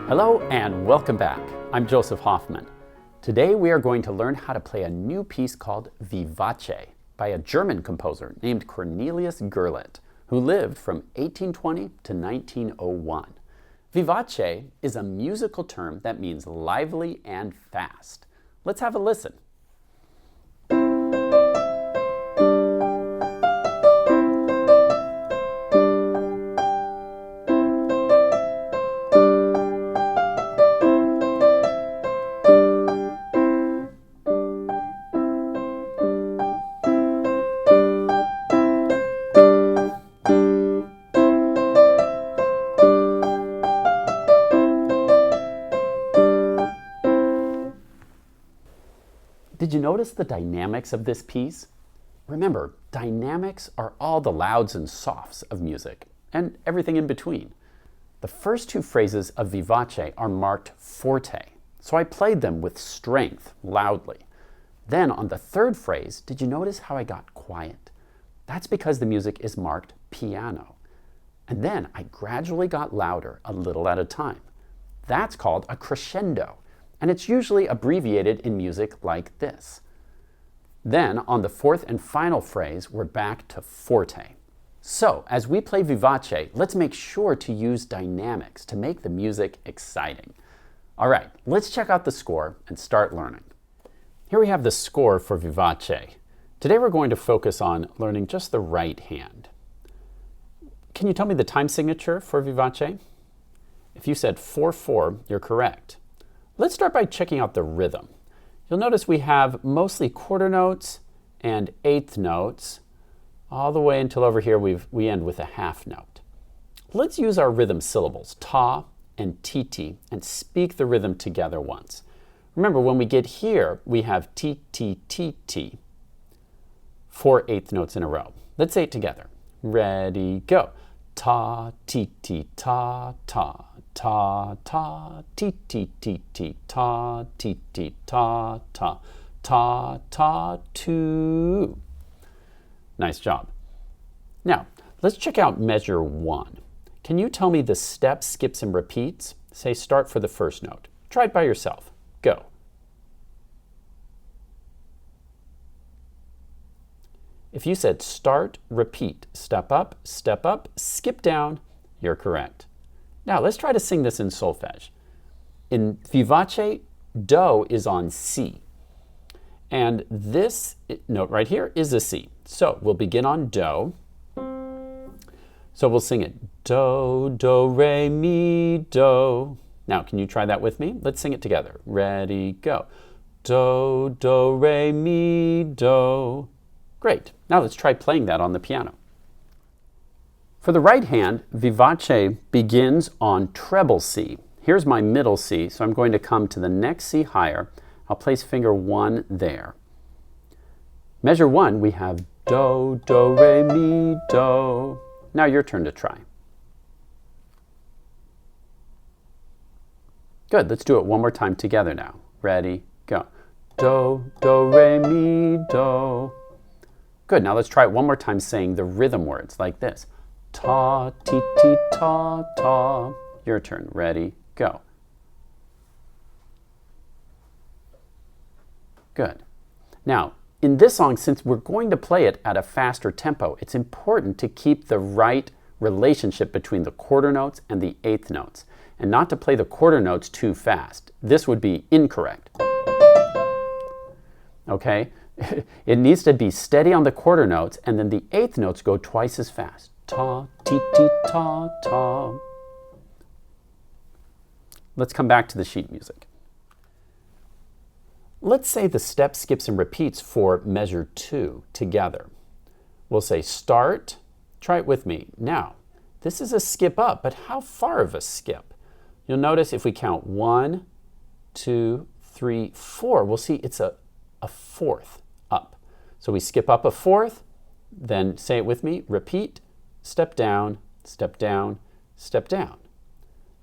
Hello and welcome back. I'm Joseph Hoffman. Today we are going to learn how to play a new piece called Vivace by a German composer named Cornelius Gurlitt, who lived from 1820 to 1901. Vivace is a musical term that means lively and fast. Let's have a listen. Did you notice the dynamics of this piece? Remember, dynamics are all the louds and softs of music, and everything in between. The first two phrases of Vivace are marked forte, so I played them with strength, loudly. Then on the third phrase, did you notice how I got quiet? That's because the music is marked piano. And then I gradually got louder, a little at a time. That's called a crescendo. And it's usually abbreviated in music like this. Then, on the fourth and final phrase, we're back to forte. So, as we play Vivace, let's make sure to use dynamics to make the music exciting. All right, let's check out the score and start learning. Here we have the score for Vivace. Today we're going to focus on learning just the right hand. Can you tell me the time signature for Vivace? If you said 4/4, you're correct. Let's start by checking out the rhythm. You'll notice we have mostly quarter notes and eighth notes, all the way until over here we end with a half note. Let's use our rhythm syllables, ta and titi, and speak the rhythm together once. Remember, when we get here, we have ti, ti, ti, ti, 4 eighth notes in a row. Let's say it together. Ready, go. Ta, ti, ti, ta, ta. Ta, ta, ti, ti, ti, ti, ta, ti, ti, ta, ta, ta, ta, two. Nice job. Now, let's check out measure 1. Can you tell me the steps, skips, and repeats? Say start for the first note. Try it by yourself. Go. If you said start, repeat, step up, skip down, you're correct. Now let's try to sing this in solfege. In Vivace, do is on C. And this note right here is a C. So we'll begin on do. So we'll sing it. Do, do, re, mi, do. Now can you try that with me? Let's sing it together. Ready, go. Do, do, re, mi, do. Great. Now let's try playing that on the piano. For the right hand, Vivace begins on treble C. Here's my middle C, so I'm going to come to the next C higher. I'll place finger 1 there. Measure 1, we have do, do, re, mi, do. Now your turn to try. Good, let's do it one more time together now. Ready, go. Do, do, re, mi, do. Good, now let's try it one more time saying the rhythm words like this. Ta, ti, ti, ta, ta. Your turn. Ready, go. Good. Now, in this song, since we're going to play it at a faster tempo, it's important to keep the right relationship between the quarter notes and the eighth notes, and not to play the quarter notes too fast. This would be incorrect. Okay? It needs to be steady on the quarter notes, and then the eighth notes go twice as fast. Ta, ti, ti, ta, ta. Let's come back to the sheet music. Let's say the steps, skips, and repeats for measure 2 together. We'll say start. Try it with me. Now, this is a skip up, but how far of a skip? You'll notice if we count 1, 2, 3, 4, we'll see it's a fourth up. So we skip up a fourth, then say it with me, repeat, step down, step down, step down.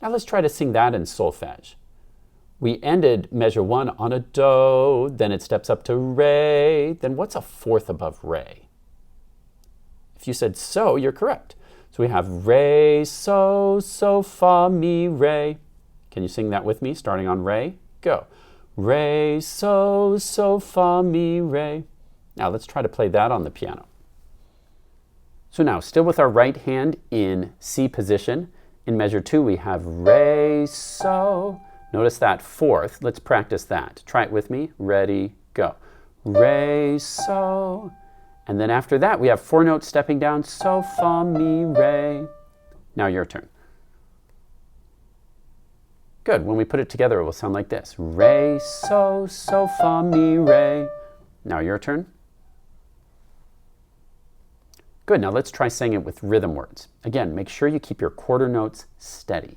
Now let's try to sing that in solfege. We ended measure 1 on a do, then it steps up to re, then what's a fourth above re? If you said so, you're correct. So we have re, so, fa, mi, re. Can you sing that with me, starting on re? Go. Re, so, fa, mi, re. Now let's try to play that on the piano. So now, still with our right hand in C position, in measure 2 we have re, so. Notice that fourth. Let's practice that. Try it with me. Ready, go. Re, so. And then after that, we have 4 notes stepping down. So, fa, mi, re. Now your turn. Good. When we put it together, it will sound like this. Re, so, fa, mi, re. Now your turn. Good. Now let's try saying it with rhythm words. Again, make sure you keep your quarter notes steady.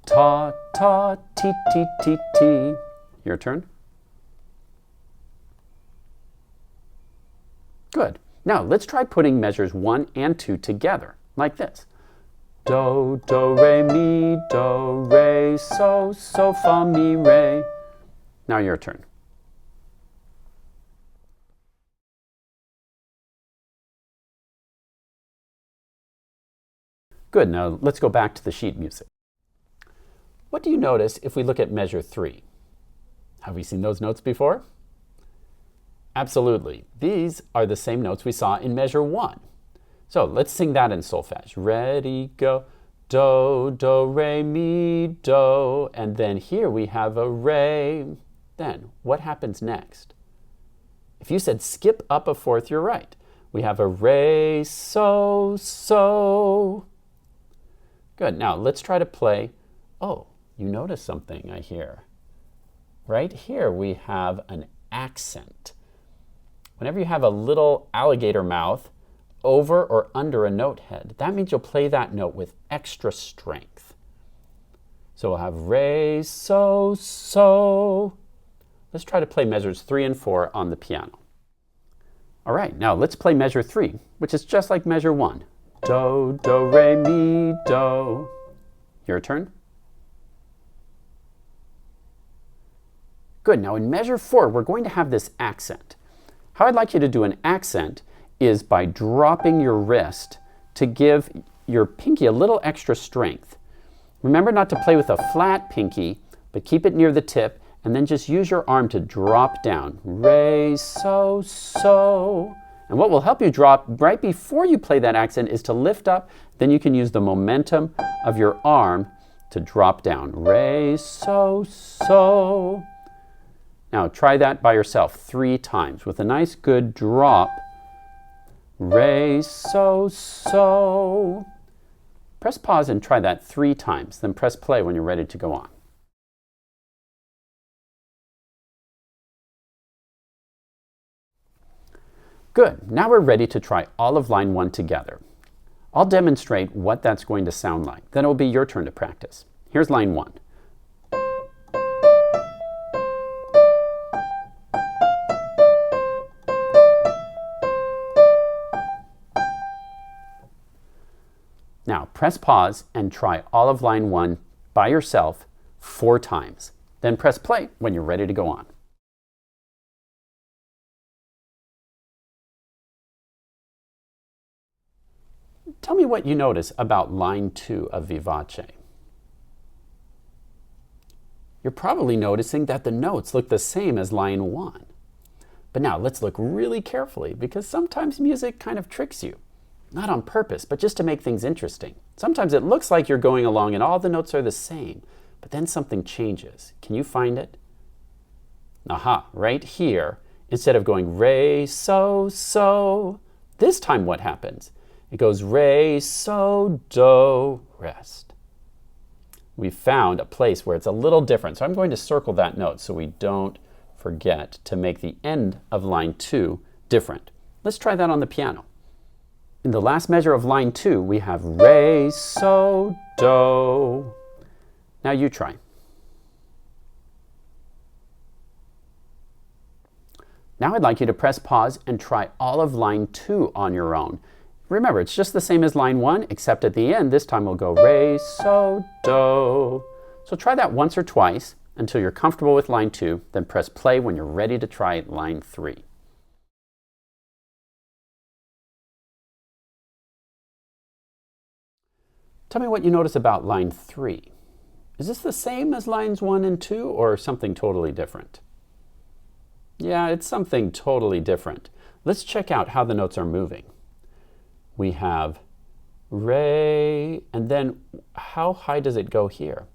Ta, ta, ti, ti, ti, ti. Your turn. Good. Now let's try putting measures 1 and 2 together, like this. Do, do, re, mi, do, re, so, fa, mi, re. Now your turn. Good. Now let's go back to the sheet music. What do you notice if we look at measure 3? Have we seen those notes before? Absolutely. These are the same notes we saw in measure 1. So let's sing that in solfege. Ready, go. Do, do, re, mi, do. And then here we have a re. Then what happens next? If you said skip up a fourth, you're right. We have a re, so, so. Good. Now let's try to play. Oh, you notice something, I hear. Right here we have an accent. Whenever you have a little alligator mouth over or under a note head, that means you'll play that note with extra strength. So we'll have re, so, so. Let's try to play measures 3 and 4 on the piano. All right, now let's play measure 3, which is just like measure 1. Do, do, re, mi, do. Your turn. Good. Now in measure 4, we're going to have this accent. How I'd like you to do an accent is by dropping your wrist to give your pinky a little extra strength. Remember not to play with a flat pinky, but keep it near the tip, and then just use your arm to drop down. Re, so, so. And what will help you drop right before you play that accent is to lift up. Then you can use the momentum of your arm to drop down. Re, so, so. Now try that by yourself 3 times with a nice good drop. Re, so, so. Press pause and try that 3 times. Then press play when you're ready to go on. Good. Now we're ready to try all of line 1 together. I'll demonstrate what that's going to sound like. Then it will be your turn to practice. Here's line 1. Now press pause and try all of line 1 by yourself 4 times. Then press play when you're ready to go on. Tell me what you notice about line 2 of Vivace. You're probably noticing that the notes look the same as line 1. But now let's look really carefully because sometimes music kind of tricks you. Not on purpose, but just to make things interesting. Sometimes it looks like you're going along and all the notes are the same, but then something changes. Can you find it? Aha, right here, instead of going re, so, so, this time what happens? It goes re, so, do, rest. We found a place where it's a little different, so I'm going to circle that note so we don't forget to make the end of line 2 different. Let's try that on the piano. In the last measure of line 2, we have re, so, do. Now you try. Now I'd like you to press pause and try all of line 2 on your own. Remember, it's just the same as line 1, except at the end, this time we'll go re, so, do. So try that once or twice until you're comfortable with line 2, then press play when you're ready to try line 3. Tell me what you notice about line 3. Is this the same as lines 1 and 2 or something totally different? Yeah, it's something totally different. Let's check out how the notes are moving. We have re, and then how high does it go here?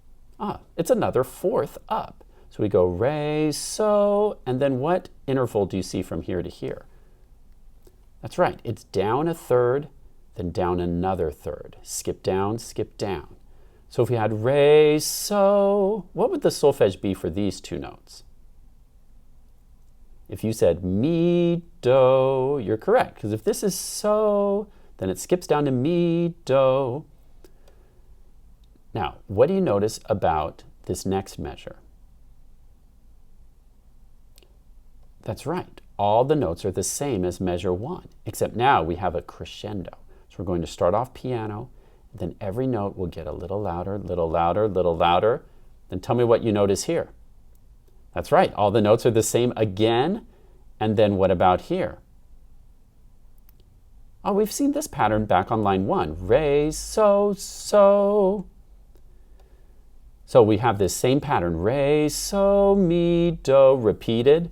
It's another fourth up. So we go re, so, and then what interval do you see from here to here? That's right, it's down a third, then down another third. Skip down, skip down. So if we had re, so, what would the solfege be for these two notes? If you said mi, do, you're correct, because if this is so, then it skips down to mi, do. Now, what do you notice about this next measure? That's right, all the notes are the same as measure 1, except now we have a crescendo. So we're going to start off piano, then every note will get a little louder, little louder, little louder. Then tell me what you notice here. That's right, all the notes are the same again. And then what about here? Oh, we've seen this pattern back on line 1. Re, so, so. So we have this same pattern. Re, so, mi, do, repeated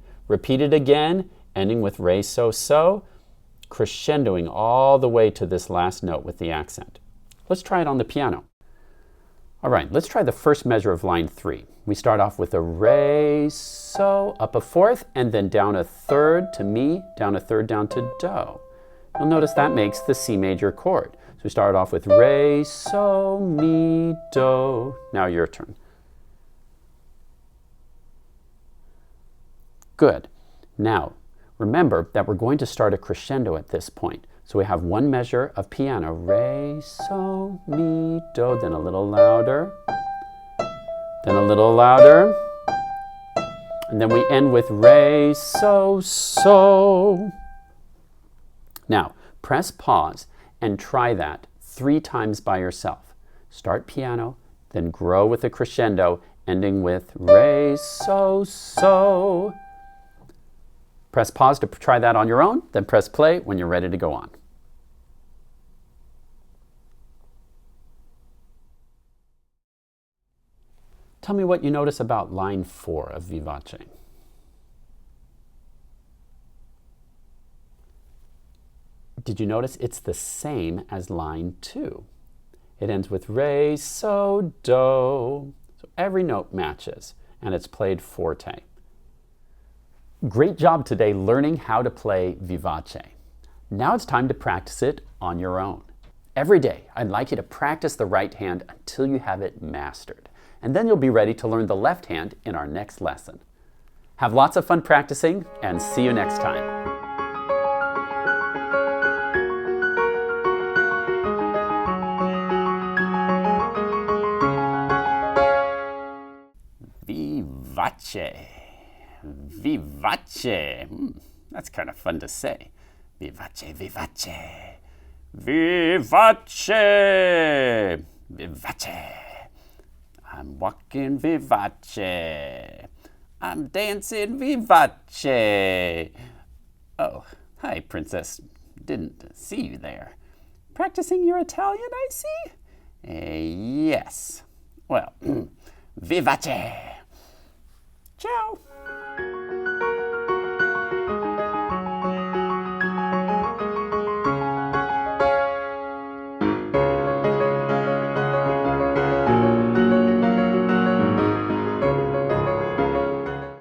again, ending with re, so, so, crescendoing all the way to this last note with the accent. Let's try it on the piano. All right, let's try the first measure of line 3. We start off with a re, so, up a fourth, and then down a third to mi, down a third down to do. You'll notice that makes the C major chord. So we start off with re, so, mi, do. Now your turn. Good. Now, remember that we're going to start a crescendo at this point. So we have one measure of piano, re, so, mi, do, then a little louder, then a little louder, and then we end with re, so, so. Now, press pause and try that 3 times by yourself. Start piano, then grow with a crescendo, ending with re, so, so. Press pause to try that on your own, then press play when you're ready to go on. Tell me what you notice about line 4 of Vivace. Did you notice it's the same as line 2? It ends with re, so, do. So every note matches, and it's played forte. Great job today learning how to play Vivace. Now it's time to practice it on your own. Every day, I'd like you to practice the right hand until you have it mastered. And then you'll be ready to learn the left hand in our next lesson. Have lots of fun practicing, and see you next time. Vivace. Vivace. That's kind of fun to say. Vivace, vivace. Vivace. Vivace. I'm walking vivace. I'm dancing vivace. Oh, hi, princess. Didn't see you there. Practicing your Italian, I see? Yes. Well, vivace.